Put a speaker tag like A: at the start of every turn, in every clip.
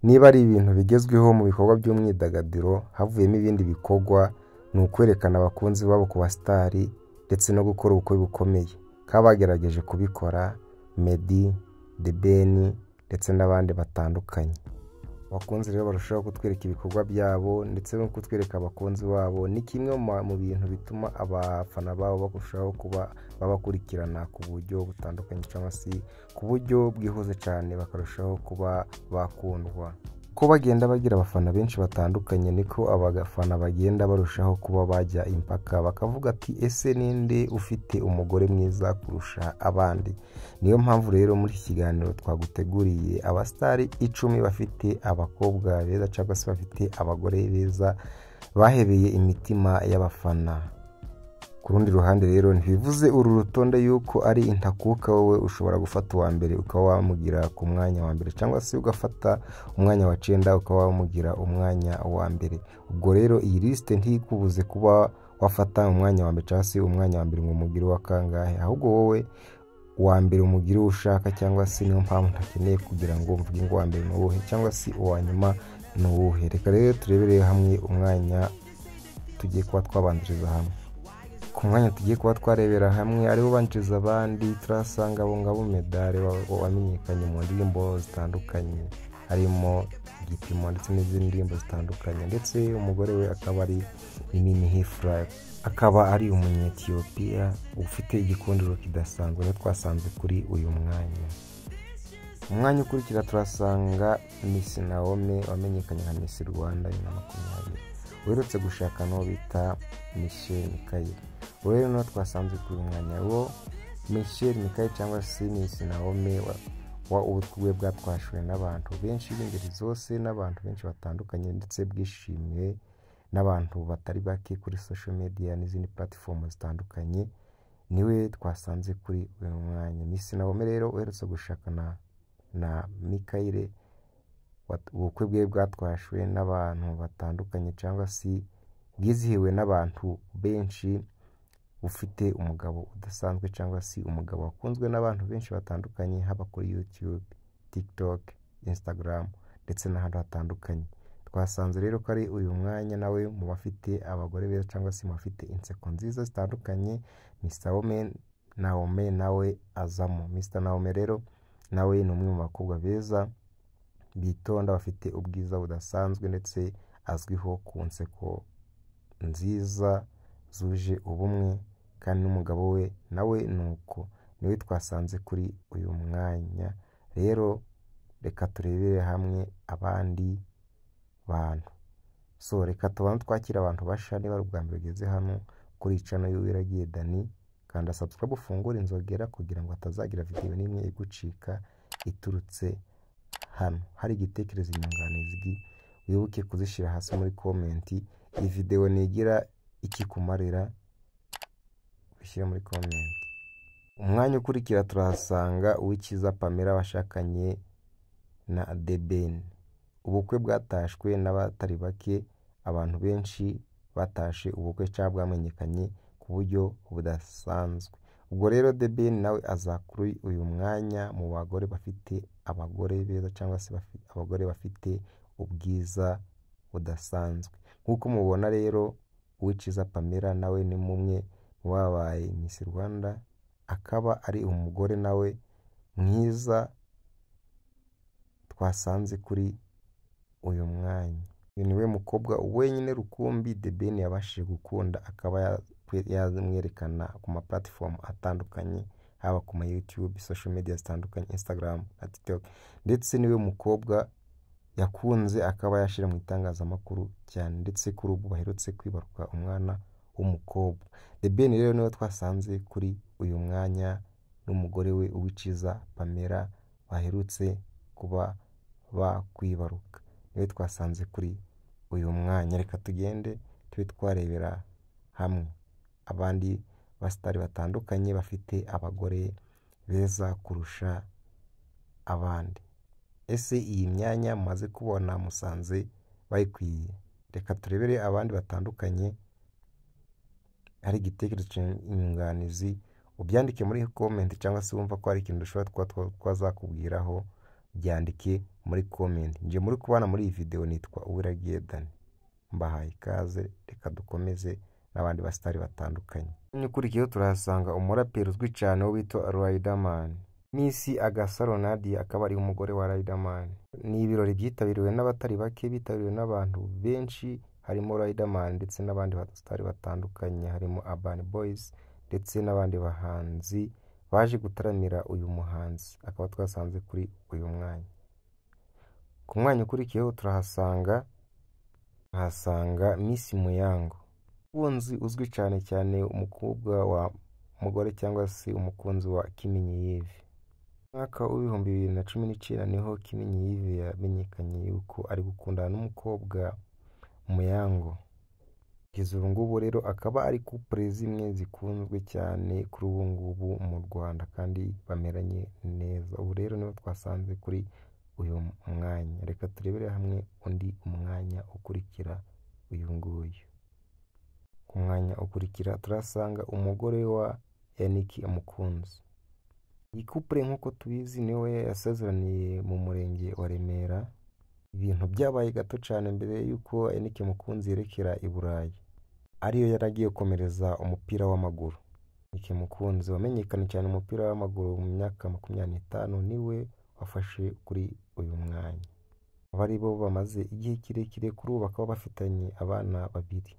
A: niba ari ibintu bigezweho mu bikorwa by'umwidagaduro havuyemo ibindi bikorwa ni ukwerekana abakunzi babo ku basitari ndetse no gukora ubukwe bukomeye. Kaba bagerageje kubikora Meddy, The Ben ndetse n'abandi batandukanye. Abakunzi rero barushaho kutwereka ibikorwa byabo ndetse no kutwereka abakunzi babo, ni kimwe mu bintu bituma abafana babo barushaho kuba babakurikirana ku buryo butandukanye cyangwa se ku buryo bwihuse cyane, bakarushaho kuba bakundwa. Ko bagenda bagira abafana benshi batandukanye niko abafana bagenda barushaho kuba bajya impaka bakavuga ati ese ninde ufite umugore mwiza kurusha abandi. Niyo mpamvu rero muri iki kiganiro twaguteguriye abasitari 10 bafite abakobwa beza cyangwa se bafite abagore beza bahebeye imitima y'abafana. Ku rundi ruhande rero ntibivuze uru rutonde yuko ari intakuka, wowe ushobora gufata uwa mbere ukaba wamugira ku mwanya wa mbere cyangwa se ugafata umwanya wa 9 ukaba wamugira umwanya wa mbere. Ubwo rero iyi liste ntikubuze kuba wafata umwanya wa mbere cyangwa se umwanya wa mbere ngo umugire wa kangahe, ahubwo wowe uwa mbere umugire ushaka, cyangwa se niyo mpamvu ntakeneye kugira ngo mvuge ngo uwa mbere ni uwuhe cyangwa se uwa nyuma ni uwuhe. Reka rero turebere hamwe umwanya tugiye kuba twabanziriza hamwe. Ku mwanya tugiye kuba twarebera hamwe ariho banjiriza abandi turasanga Ngabo Medard wamenyekanye mu ndirimbo zitandukanye harimo Igipimo ndetse n'izindi ndirimbo zitandukanye, ndetse umugore we akaba ari Mimi Hifra, akaba ari umunyetiyopiya ufite igikundiro kidasanzwe. No twasanze kuri uyu mwanya. Umwanya ukurikira turasanga Miss Naomi wamenyekanye nka Miss Rwanda 2020 uherutse gushaka no bita Michelle Mikael. Rero no twasanze kuri umwanya wo Michelle Mikael cyangwa se Miss Naomi wa ubukwe bwatwashwe n'abantu benshi b'ingeri zose n'abantu benshi batandukanye, ndetse bwishimiwe n'abantu batari bake kuri social media n'izindi platform zitandukanye. Niwe twasanze kuri uyu mwanya. Miss Naomi rero uherutse gushakana na Mikael, ubukwe bwe bwatwashwe n'abantu batandukanye cyangwa se bwizihiwe n'abantu benshi, ufite umugabo udasanzwe cyangwa se umugabo wakunzwe n'abantu benshi batandukanye, haba kuri YouTube, TikTok, Instagram ndetse n'ahandi hatandukanye. Twasanze rero ko ari uyu mwanya nawe mu bafite abagore beza cyangwa se mu bafite inseko nziza zitandukanye, Mr. Naomi nawe azamo. Mr. Naomi rero nawe ni umwe mu bakobwa beza bitonda, bafite ubwiza budasanzwe ndetse azwiho ku nseko nziza zuje ubumwe, kandi n'umugabo we nawe nuko. Niwe twasanze kuri uyu mwanya. Rero reka turebere hamwe abandi bantu. Reka tubanze twakira abantu basha. Niba ari ubwa mbere ugeze hano kuri channel y'Uwiragiye Dany, kanda subscribe ufungure inzogera kugira ngo atazagira video n'imwe igucika iturutse hano. Hari igitekerezo, inyunganizi, wibuke kuzishira hasi muri comment. Iyi video nigira ikikumarira ushyira muri comment. Umwanya ukurikira turahasanga Uwikiza Pamela washakanye na The Ben. Ubukwe bwatashwe n'abatari bake, abantu benshi batashe ubukwe cyangwa bwamenyekanye ku buryo budasanzwe. Ubwo rero The Ben nawe azakuri uyu mwanya mu bagore bafite abagore beza cyangwa se abagore bafite ubwiza budasanzwe. Nkuko mubona rero Uwikiza Pamela nawe ni mumwe wabaye Miss Rwanda, akaba ari umugore nawe mwiza twasanze kuri uyu mwanya. Uyu niwe mukobwa wenyine rukumbi The Ben yabashije gukunda, akaba yazamwerekana ku ma platform atandukanye, haba ku ma YouTube, social media zitandukanye, Instagram na TikTok, ndetse niwe mukobwa yakunze akaba yashira mu itangazamakuru cyane, ndetse kuri ubu baherutse kwibaruka umwana w'umukobwa. The Ben rero niwe twasanze kuri uyu mwanya n'umugore we Uwikiza Pamela baherutse kuba bakwibaruka. Niwe twasanze kuri uyu mwanya. Reka tugende tube twarebera hamwe abandi basitari batandukanye bafite abagore beza kurusha abandi. Ese iyi myanya mumaze kubona musanze bayikwiye? Reka turebere abandi batandukanye. Hari igitekerezo cy'inyunganizi ubyandike muri comment, cyangwa se wumva ko hari ikintu dushobora twazakubwiraho byandike muri comment. Nje muri kubana muri iyi video nitwa Uwiragiye Dani, mbahaye ikaze, reka dukomeze n'abandi basitari batandukanye. Ukurikiyeho turahasanga umuraperi uzwi cyane wo bita Riderman. Miss Agasaro Nadia akaba ari umugore wa Riderman. Ni ibirori byitabiriwe n'abatari bake, bitabiriwe n'abantu benshi, harimo Riderman ndetse n'abandi basitari batandukanye, harimo Urban Boys ndetse n'abandi bahanzi baje gutaramira uyu muhanzi. Akaba twasanze kuri uyu mwanya. Ku mwanya ukurikiyeho turahasanga Miss Muyango, umukunzi uzwi cyane umukobwa wa mugore cyangwa se umukunzi wa Kimenyi Yves. Mwaka w'ibihumbi 2019 niho Kimenyi Yves yamenyekanye yuko ari gukundana n'umukobwa Muyango. Kugeza ubu ngubu rero akaba ari couple zimwe zikunzwe cyane kuri ubu ngubu mu Rwanda kandi bameranye neza. Ubu rero niho twasanze kuri uyu mwanya. Reka turebere hamwe undi umwanya ukurikira uyu nguyu. Ku mwanya ukurikira turasanga umugore wa Yannick Mukunzi. Iyi couple nk'uko tubizi niwe yasezeraniye mu murenge wa Remera. Ibintu byabaye gato cyane mbere yuko Yannick Mukunzi yerekera i Burayi, ariyo yaragiye komereza umupira w'amaguru. Yannick Mukunzi wamenyekanye cyane umupira w'amaguru mu myaka 25 niwe wafashe kuri uyu mwanya. Abari bo bamaze igihe kirekire kuri ubu bakaba bafitanye abana babiri,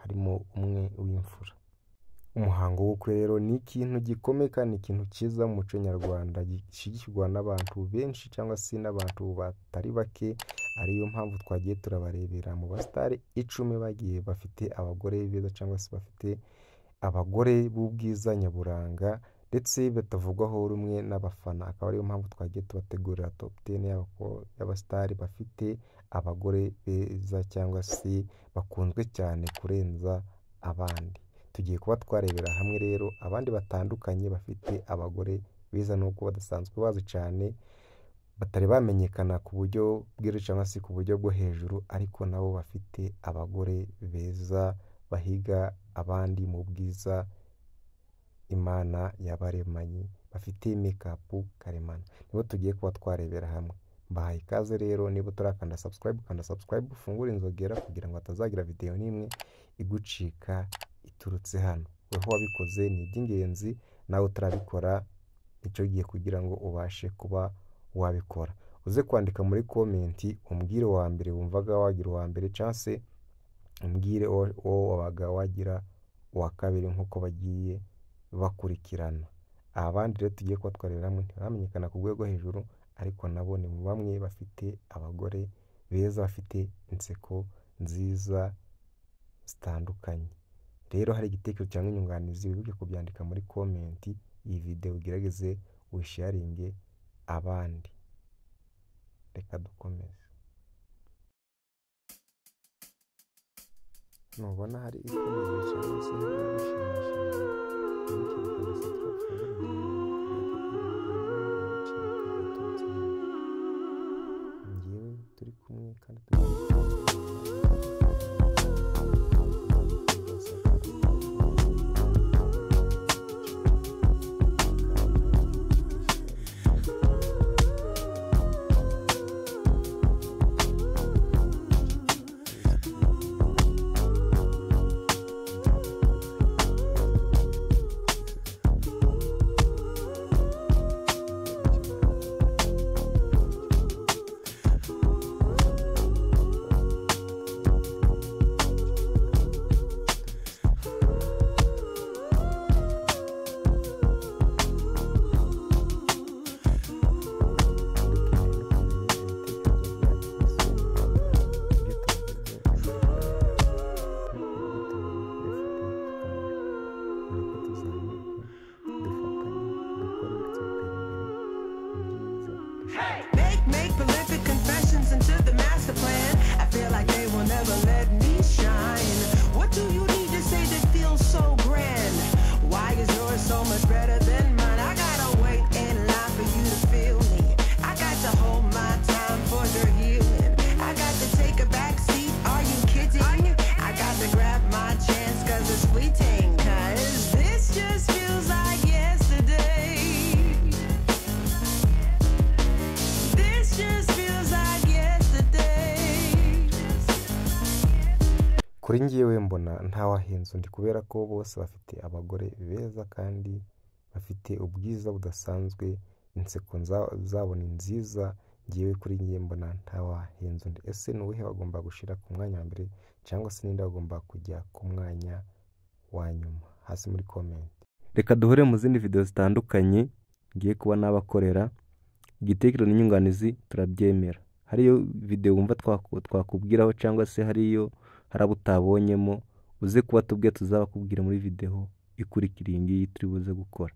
A: harimo umwe w'imfura. Umuhango w'ubukwe rero ni ikintu gikomeye kandi ikintu cyiza mu muco nyarwanda, gishigikirwa n'abantu benshi cyangwa se n'abantu batari bake. Ariyo mpamvu twagiye turabarebera mu basitari 10 bagiye bafite abagore beza cyangwa se bafite abagore b'ubwiza nyaburanga ndetse batavugwaho rumwe n'abafana. Akaba ariyo mpamvu twagiye tubategurira top 10 y'abasitari bafite abagore beza cyangwa se bakunzwe cyane kurenza abandi. Tugiye kuba twarebera hamwe rero abandi batandukanye bafite abagore beza n'uko badasanzwe bazi cyane, batari bamenyekana ku buryo bw'iri cyangwa se ku buryo bwo hejuru, ariko nabo bafite abagore beza bahiga abandi mu bwiza Imana yabaremanye, bafite makeup karemano. Nibo tugiye kuba twarebera hamwe. Mbahaye ikaze rero, niba turakanda subscribe, ufungure inzogera kugira ngo hatazagira video n'imwe igucika iturutse hano. Weho wabikoze ni iby'ingenzi, nawe utarabikora icyo giye kugira ngo ubashe kuba wabikora. Uze kwandika muri comment umbwire wa mbere wumvaga wagira wa mbere, cyangwa se umbwire wo wabaga wagira wa kabiri nk'uko bagiye bakurikirana. Abandi rero tugiye kuba twareba hamwe ntibamenyekana ku rwego hejuru, ariko nabo ni mu bamwe bafite abagore beza, bafite inseko nziza zitandukanye. Rero hari igitekerezo cyangwa inyunganizi wibuke kubyandika muri comment. Iyi video ugerageze wisharinge abandi. Reka dukomeze. Nubona hari ikomeye cyangwa se bishimishije, ngewe turi kumwe kandi kuri njyewe mbona ntawahenze undi kubera ko bose bafite abagore beza kandi bafite ubwiza budasanzwe, inseko zabo ni nziza. Ngewe kuri njye mbona ntawahenze undi. Ese ni uwuhe bagomba gushira ku mwanya wa mbere cyangwa se ninde bagomba kujya ku mwanya wa nyuma? Hasi muri comment. Reka duhure mu zindi video zitandukanye ngiye kuba nabakorera. Igitekerezo n'inyunganizi turabyemera. Hariyo video wumva twakubwiraho cyangwa se hariyo harabutabonyemo, uze kuba tubwiye tuzabakubwira muri video ikurikira iyi turi buze gukora.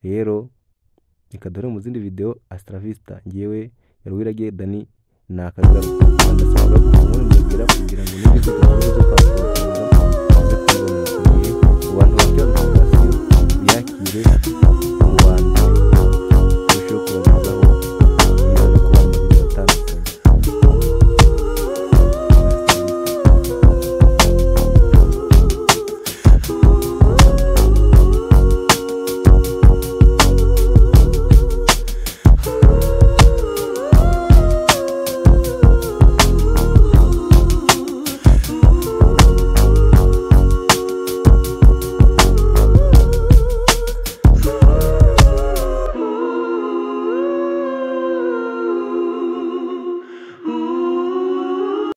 A: Rero reka duhure mu zindi video. Hasta vista. Ngewe Yaruwiragiye Dani nakagaruka ndasaba kugira ngo n'ibyo bikomeze kwasohoka uze kubona abantu bakwiye yakire